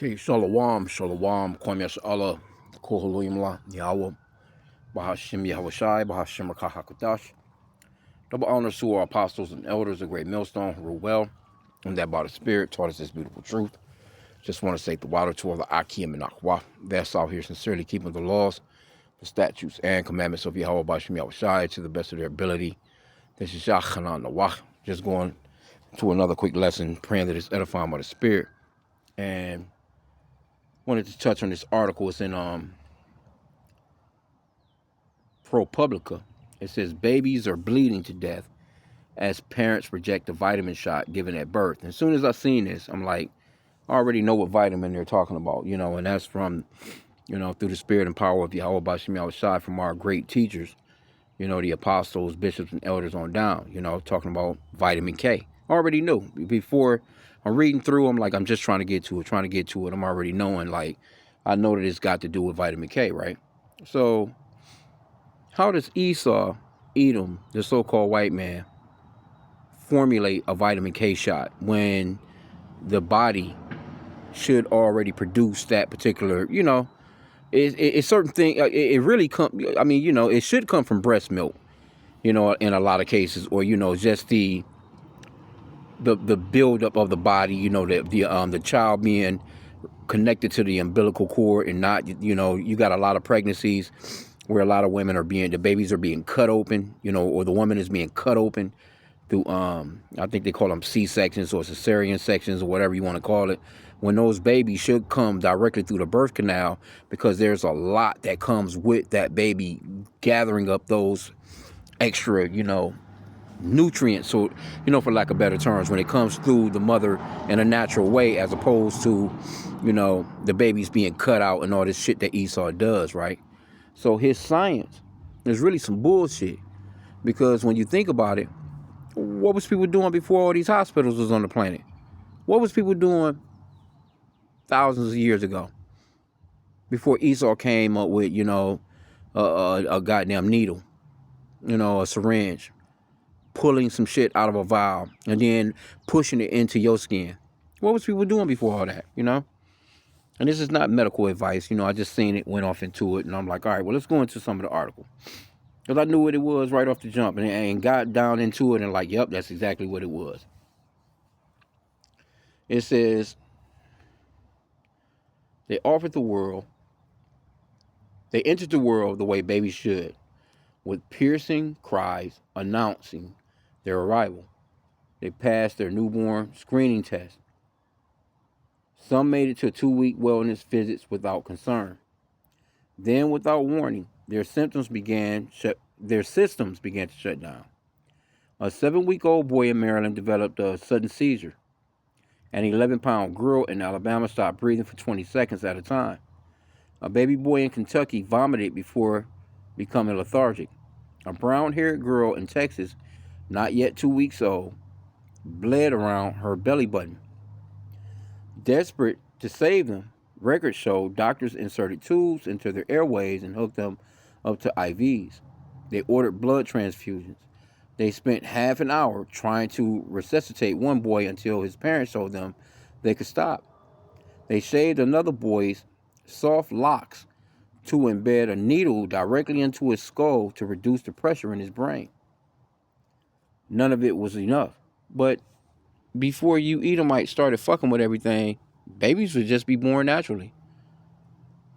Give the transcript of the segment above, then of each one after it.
Okay, Shalom, Shalom, Kwame Allah, Kohalim Yahweh, Bahashim Yahweh Shai, Bahashim Rakahakadash. Double honors to our apostles and elders, a great millstone, who rule well, and that by the Spirit taught us this beautiful truth. Just want to say the water to all the H.I.M and Akwa. That's out here sincerely keeping the laws, the statutes, and commandments of Yahweh Bahashim Yahweh Shai to the best of their ability. This is Yachanan Nawah. Just going to another quick lesson, praying that it's edifying by the Spirit. And wanted to touch on this article. It's in ProPublica. It says babies are bleeding to death as parents reject a vitamin shot given at birth. And as soon as I seen this, I'm like, I already know what vitamin they're talking about, and that's from, through the spirit and power of Yahweh Bashim Yahweh Shai, from our great teachers, the apostles, bishops, and elders on down, talking about vitamin K. I already knew. Before I'm reading through, I'm like, I'm just trying to get to it. I'm already knowing, like, I know that it's got to do with vitamin K, right? So how does Esau, Edom, the so-called white man, formulate a vitamin K shot when the body should already produce that particular, it's certain thing. It really it should come from breast milk, in a lot of cases, or, just the buildup of the body, the child being connected to the umbilical cord, and not, you got a lot of pregnancies where a lot of women the babies are being cut open, or the woman is being cut open through, I think they call them C-sections or cesarean sections or whatever you want to call it, when those babies should come directly through the birth canal, because there's a lot that comes with that baby gathering up those extra, nutrients, so, for lack of better terms, when it comes through the mother in a natural way, as opposed to, the babies being cut out and all this shit that Esau does, right? So his science is really some bullshit, because when you think about it, what was people doing before all these hospitals was on the planet? What was people doing thousands of years ago, before Esau came up with, a goddamn needle, a syringe, pulling some shit out of a vial and then pushing it into your skin? What was people doing before all that, And this is not medical advice, I just seen it, went off into it, and I'm like, all right, well, let's go into some of the article. Because I knew what it was right off the jump, and got down into it, and like, yep, that's exactly what it was. It says, they entered the world the way babies should, with piercing cries announcing their arrival. They passed their newborn screening test. Some made it to 2-week wellness visits without concern. Then, without warning, their systems began to shut down. A 7-week-old boy in Maryland developed a sudden seizure. An 11-pound girl in Alabama stopped breathing for 20 seconds at a time. A baby boy in Kentucky vomited before becoming lethargic. A brown-haired girl in Texas, not yet 2 weeks old, bled around her belly button. Desperate to save them, records show doctors inserted tubes into their airways and hooked them up to IVs. They ordered blood transfusions. They spent half an hour trying to resuscitate one boy until his parents told them they could stop. They shaved another boy's soft locks to embed a needle directly into his skull to reduce the pressure in his brain. None of it was enough. But before you Edomites started fucking with everything, babies would just be born naturally.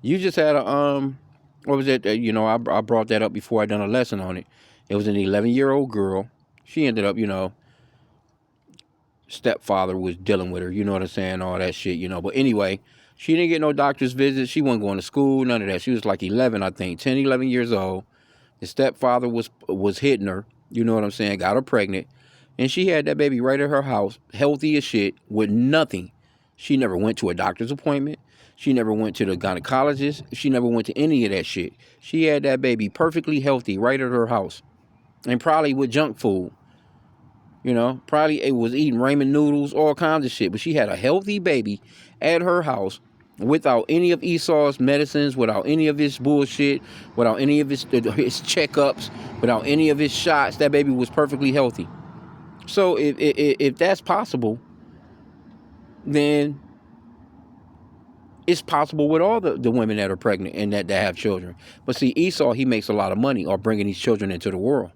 You just had what was it? I brought that up before I done a lesson on it. It was an 11-year-old girl. She ended up, stepfather was dealing with her, you know what I'm saying, all that shit, But anyway, she didn't get no doctor's visits. She wasn't going to school, none of that. She was like 11, I think, 10, 11 years old. The stepfather was hitting her, you know what I'm saying, got her pregnant. And she had that baby right at her house, healthy as shit, with nothing. She never went to a doctor's appointment. She never went to the gynecologist. She never went to any of that shit. She had that baby perfectly healthy right at her house. And probably with junk food. Probably it was eating ramen noodles, all kinds of shit. But she had a healthy baby at her house without any of Esau's medicines, without any of his bullshit, without any of his checkups, without any of his shots. That baby was perfectly healthy. So if that's possible, then It's possible with all the women that are pregnant and that have children. But see, Esau, he makes a lot of money off bringing these children into the world.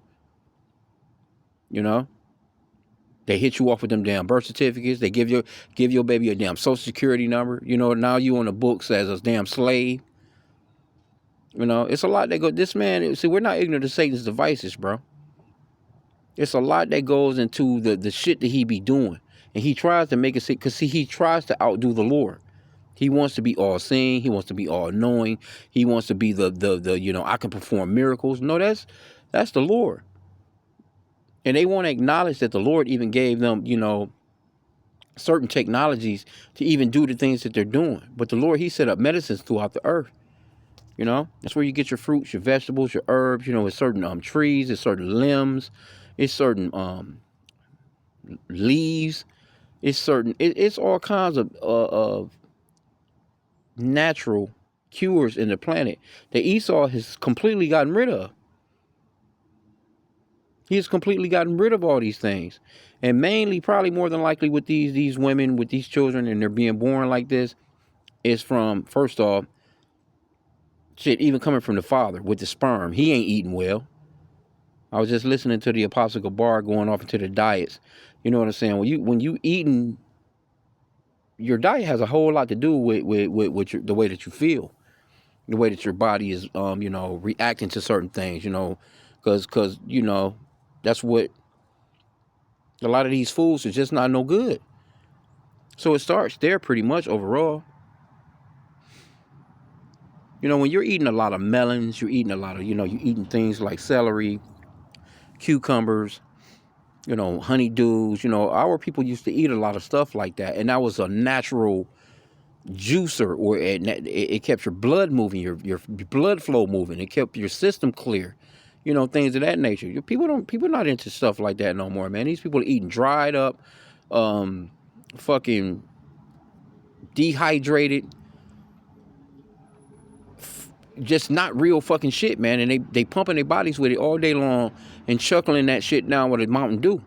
You know, they hit you off with them damn birth certificates. They give your baby a damn social security number. You know, now you on the books as a damn slave. You know, it's a lot that go. This man, see, we're not ignorant of Satan's devices, bro. It's a lot that goes into the shit that he be doing, and he tries to make it sick because he tries to outdo the Lord. He wants to be all seeing. He wants to be all knowing. He wants to be the you know, I can perform miracles. No, that's the Lord. And they won't acknowledge that the Lord even gave them, you know, certain technologies to even do the things that they're doing. But the Lord, he set up medicines throughout the earth. You know, that's where you get your fruits, your vegetables, your herbs. You know, it's certain trees, it's certain limbs, it's certain leaves, it's certain. It's all kinds of natural cures in the planet that Esau has completely gotten rid of. He has completely gotten rid of all these things. And mainly, probably more than likely with these women, with these children, and they're being born like this, is from, first off, shit, even coming from the father with the sperm. He ain't eating well. I was just listening to the Apostle Gabar going off into the diets. You know what I'm saying? When you eating, your diet has a whole lot to do with the way that you feel, the way that your body is, you know, reacting to certain things. You know, because you know, that's what a lot of these foods are just not no good. So it starts there pretty much overall. You know, when you're eating a lot of melons, you're eating a lot of, you know, you're eating things like celery, cucumbers, you know, honeydews. You know, our people used to eat a lot of stuff like that. And that was a natural juicer, or it kept your blood moving, your blood flow moving. It kept your system clear. You know, things of that nature. People not into stuff like that no more, man. These people are eating dried up, fucking dehydrated, just not real fucking shit, man. And they pumping their bodies with it all day long and chuckling that shit down with a Mountain Dew.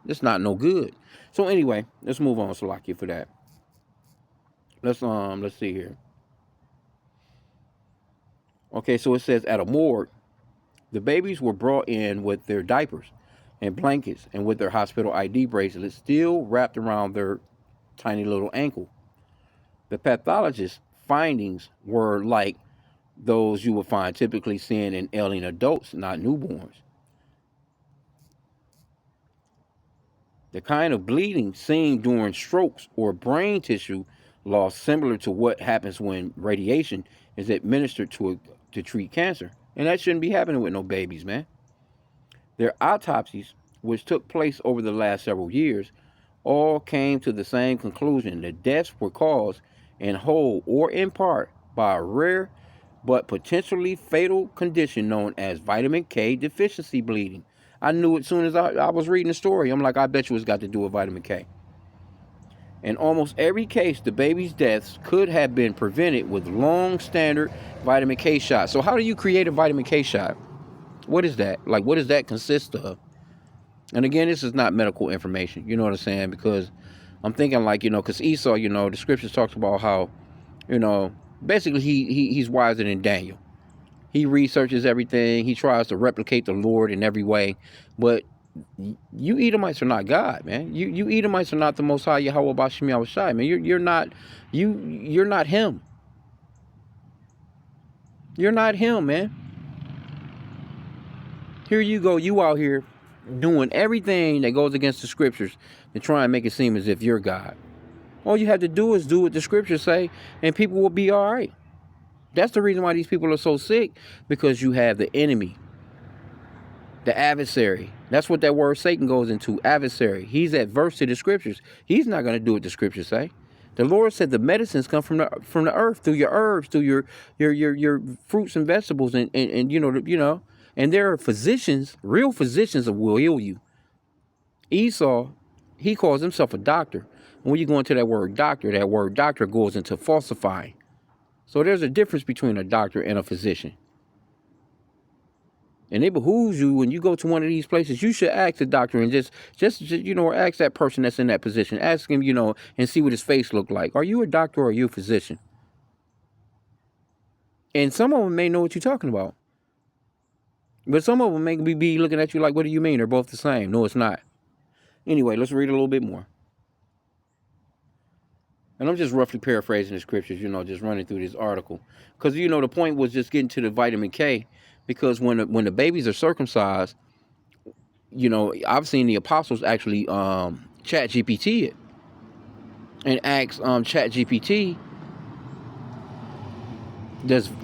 It's not no good. So anyway, let's move on, Salakia, for that. Let's see here. Okay, so it says at a morgue, the babies were brought in with their diapers and blankets and with their hospital ID bracelets still wrapped around their tiny little ankle. The pathologist's findings were like those you would find typically seen in ailing adults, not newborns. The kind of bleeding seen during strokes or brain tissue loss, similar to what happens when radiation is administered to treat cancer. And that shouldn't be happening with no babies, man. Their autopsies, which took place over the last several years, all came to the same conclusion. The deaths were caused in whole or in part by a rare but potentially fatal condition known as vitamin K deficiency bleeding. I knew it as soon as I was reading the story. I'm like, I bet you it's got to do with vitamin K. In almost every case, the baby's deaths could have been prevented with long standard vitamin K shots. So how do you create a vitamin K shot? What is that? Like, what does that consist of? And again, this is not medical information. You know what I'm saying? Because I'm thinking like, you know, because Esau, you know, the scriptures talks about how, you know, basically he's wiser than Daniel. He researches everything. He tries to replicate the Lord in every way. But you Edomites are not God, man. You Edomites are not the Most High Yahweh Bashim Yahushai, man. You're not you're not him. You're not him, man. Here you go, you out here doing everything that goes against the scriptures to try and make it seem as if you're God. All you have to do is do what the scriptures say, and people will be all right. That's the reason why these people are so sick, because you have the enemy, the adversary. That's what that word Satan goes into, adversary. He's adverse to the scriptures. He's not going to do what the scriptures say. The Lord said the medicines come from the earth, through your herbs, through your fruits and vegetables, and you know, and there are physicians, real physicians that will heal you. Esau, he calls himself a doctor. And when you go into that word doctor goes into falsifying. So there's a difference between a doctor and a physician. And it behooves you, when you go to one of these places, you should ask the doctor and just you know, or ask that person that's in that position. Ask him, you know, and see what his face look like. Are you a doctor or are you a physician? And some of them may know what you're talking about. But some of them may be looking at you like, what do you mean? They're both the same. No, it's not. Anyway, let's read a little bit more. And I'm just roughly paraphrasing the scriptures, just running through this article. Because, the point was just getting to the vitamin K. Because when the babies are circumcised, I've seen the apostles actually chat GPT it. And ask chat GPT,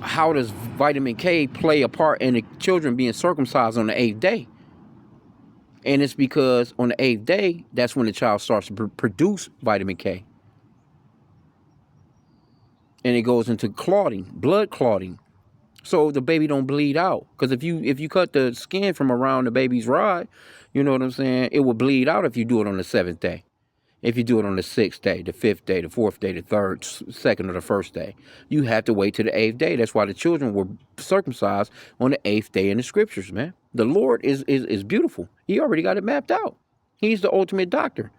how does vitamin K play a part in the children being circumcised on the 8th day? And it's because on the 8th day, that's when the child starts to produce vitamin K. And it goes into clotting, blood clotting. So the baby don't bleed out. Because if you cut the skin from around the baby's rod, you know what I'm saying, it will bleed out if you do it on the 7th day. If you do it on the 6th day, the 5th day, the 4th day, the 3rd, 2nd, or the 1st day, you have to wait to the 8th day. That's why the children were circumcised on the 8th day in the scriptures, man. The Lord is beautiful. He already got it mapped out. He's the ultimate doctor.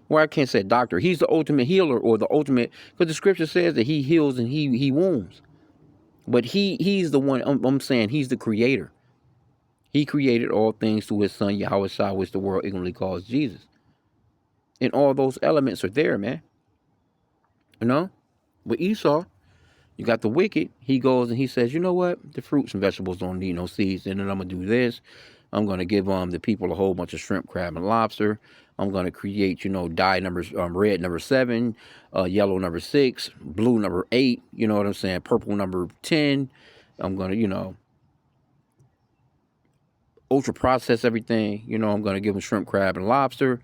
Well, I can't say doctor. He's the ultimate healer, or the ultimate, because the scripture says that he heals and he wounds. But he's the one, I'm saying he's the creator. He created all things through his son, Yahweh Shai, which the world ignorantly calls Jesus. And all those elements are there, man. With Esau, you got the wicked. He goes and he says, you know what? The fruits and vegetables don't need no seeds. And then I'm going to do this. I'm going to give the people a whole bunch of shrimp, crab, and lobster. I'm going to create, dye numbers, red number 7, yellow number 6, blue number 8, you know what I'm saying? Purple number 10. I'm going to, ultra process everything. I'm going to give them shrimp, crab, and lobster.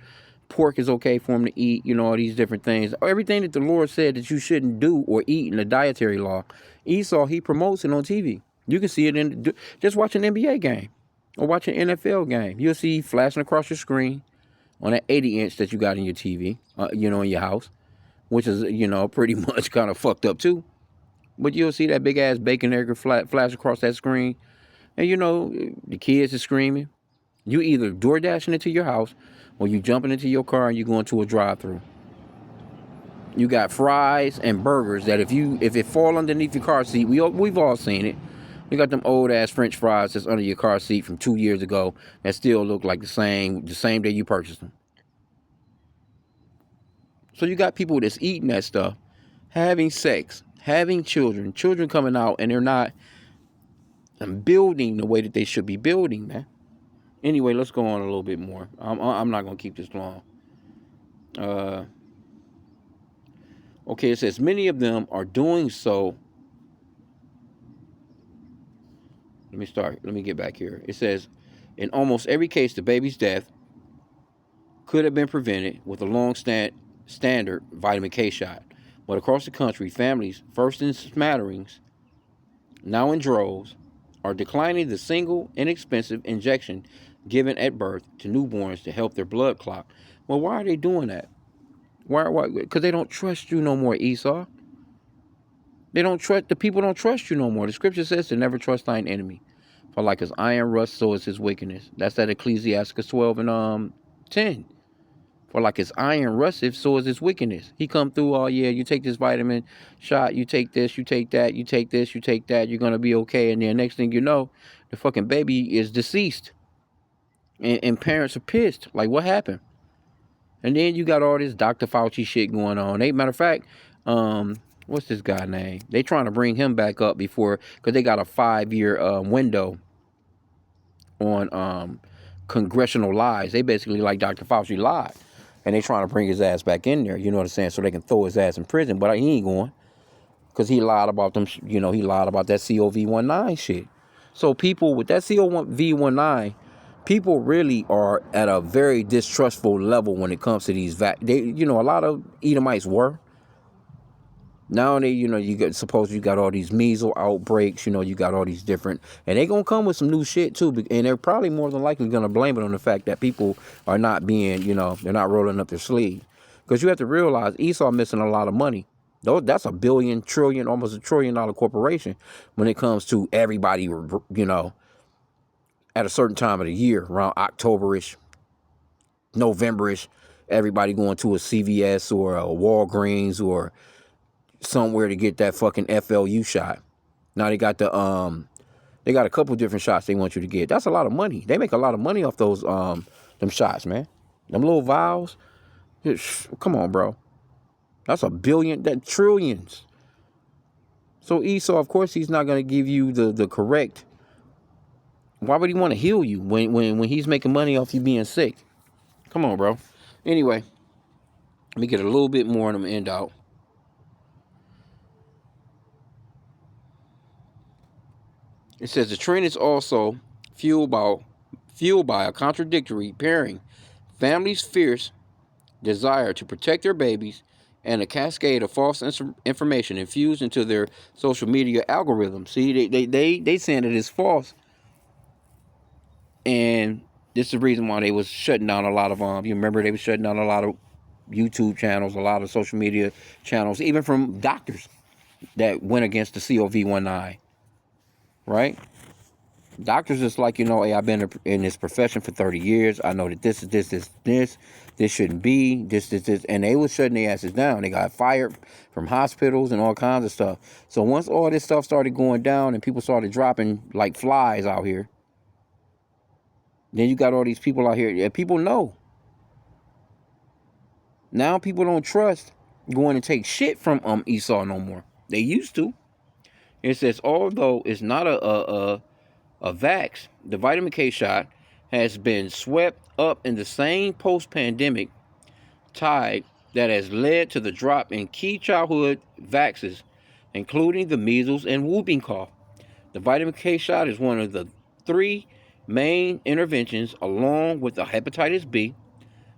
Pork is okay for them to eat, all these different things. Everything that the Lord said that you shouldn't do or eat in the dietary law, Esau, he promotes it on TV. You can see it just watch an NBA game or watch an NFL game. You'll see flashing across your screen on that 80-inch that you got in your TV, in your house, which is, pretty much kind of fucked up too. But you'll see that big ass bacon egg flash across that screen. And, the kids are screaming. You either door dashing into your house or you jumping into your car and you going to a drive-thru. You got fries and burgers that if it fall underneath your car seat, we've all seen it. You got them old ass French fries that's under your car seat from 2 years ago that still look like the same day you purchased them. So you got people that's eating that stuff, having sex, having children coming out, and they're not building the way that they should be building, man. Anyway, let's go on a little bit more. I'm not going to keep this long. Okay, it says many of them are doing so. Let me get back here. It says, in almost every case, the baby's death could have been prevented with a long standard vitamin K shot. But across the country, families, first in smatterings, now in droves, are declining the single, inexpensive injection given at birth to newborns to help their blood clot. Well, why are they doing that? Why? Because they don't trust you no more, Esau. The people don't trust you no more. The scripture says to never trust thine enemy. For like his iron rust, so is his wickedness. That's that Ecclesiasticus 12 and 10. For like his iron rusteth, so is his wickedness. He come through, oh yeah, you take this vitamin shot, you take this, you take that, you take this, you take that, you're gonna be okay. And then next thing you know, the fucking baby is deceased. And parents are pissed. Like, what happened? And then you got all this Dr. Fauci shit going on. Matter of fact, what's this guy's name? They trying to bring him back up because they got a 5-year window on congressional lies. They basically, like, Dr. Fauci lied. And they trying to bring his ass back in there, you know what I'm saying, so they can throw his ass in prison. But he ain't going, because he lied about them, he lied about that COVID-19 shit. So people with that COVID-19, people really are at a very distrustful level when it comes to these a lot of Edomites were. Now you got all these measles outbreaks, you got all these different, and they gonna come with some new shit too, and they're probably more than likely gonna blame it on the fact that people are not being, they're not rolling up their sleeve. Because you have to realize Esau missing a lot of money. That's a billion, trillion, almost $1 trillion corporation when it comes to everybody, at a certain time of the year, around October-ish, November-ish, everybody going to a CVS or a Walgreens or somewhere to get that fucking FLU shot. Now they got a couple different shots they want you to get. That's a lot of money. They make a lot of money off those them shots, man. Them little vials. Come on, bro. That's a billion, that trillions. So Esau, of course, he's not gonna give you the correct. Why would he want to heal you when he's making money off you being sick? Come on, bro. Anyway, let me get a little bit more and I'm gonna end out. It says the trend is also fueled by a contradictory pairing, families' fierce desire to protect their babies, and a cascade of false information infused into their social media algorithms. See, they saying it is false, and this is the reason why they was shutting down a lot of You remember they was shutting down a lot of YouTube channels, a lot of social media channels, even from doctors that went against the COVID-19, right? Doctors is like, hey, I've been in this profession for 30 years. I know that this shouldn't be, this. And they was shutting their asses down. They got fired from hospitals and all kinds of stuff. So once all this stuff started going down and people started dropping like flies out here, then you got all these people out here. Yeah, people know. Now people don't trust going to take shit from Esau no more. They used to. It says, although it's not a vax, the vitamin K shot has been swept up in the same post-pandemic tide that has led to the drop in key childhood vaxes, including the measles and whooping cough. The vitamin K shot is one of the three main interventions, along with the hepatitis B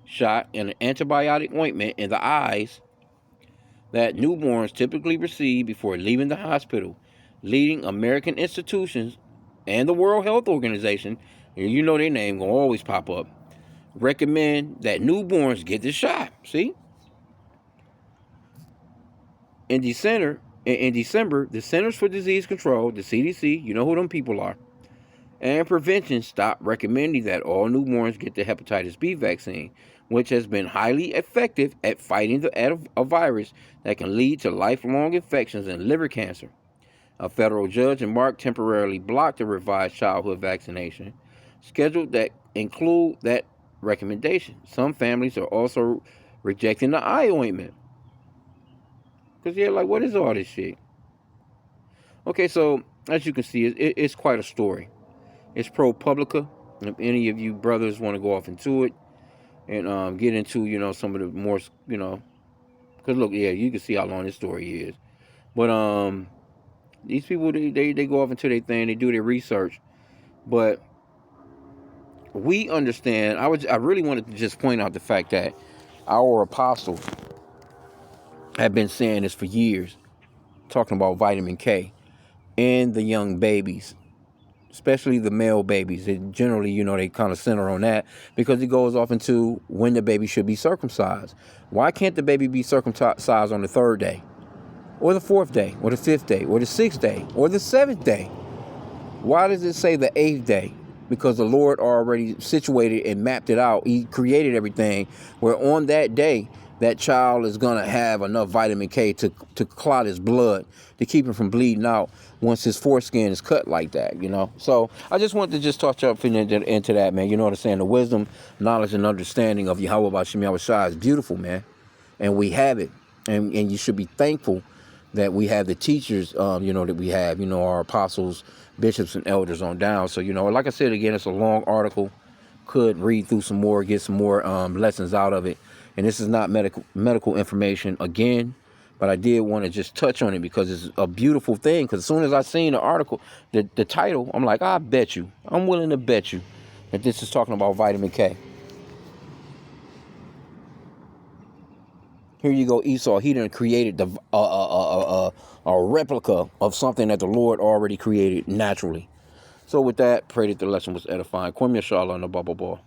shot and an antibiotic ointment in the eyes, that newborns typically receive before leaving the hospital. Leading American institutions and the World Health Organization, and you know their name gonna always pop up, recommend that newborns get the shot. See? In December, the Centers for Disease Control, the CDC, you know who them people are, and prevention stopped recommending that all newborns get the hepatitis B vaccine, which has been highly effective at fighting a virus that can lead to lifelong infections and liver cancer. A federal judge in March temporarily blocked a revised childhood vaccination schedule that include that recommendation. Some families are also rejecting the eye ointment because they're like, what is all this shit? Okay, so as you can see, it's quite a story. It's ProPublica. If any of you brothers want to go off into it and get into, some of the more, because look, yeah, you can see how long this story is. But these people, they go off into their thing, they do their research. But we understand, I really wanted to just point out the fact that our apostles have been saying this for years, talking about vitamin K in the young babies, especially the male babies. It generally, they kind of center on that because it goes off into when the baby should be circumcised. Why can't the baby be circumcised on the 3rd day, or the 4th day, or the 5th day, or the 6th day, or the 7th day? Why does it say the 8th day? Because the Lord already situated and mapped it out. He created everything where on that day, that child is going to have enough vitamin K to clot his blood, to keep him from bleeding out once his foreskin is cut like that, So I just wanted to just touch up into that, man. You know what I'm saying? The wisdom, knowledge, and understanding of Yahweh Bashim Yahushua is beautiful, man. And we have it. And you should be thankful that we have the teachers, that we have, our apostles, bishops, and elders on down. So, like I said, again, it's a long article. Could read through some more, get some more lessons out of it. And this is not medical information again, but I did want to just touch on it because it's a beautiful thing. Because as soon as I seen the article, the title, I'm like, I'm willing to bet you that this is talking about vitamin K. Here you go, Esau. He done created a replica of something that the Lord already created naturally. So with that, pray that the lesson was edifying. Kwame Yashala on the bubble ball.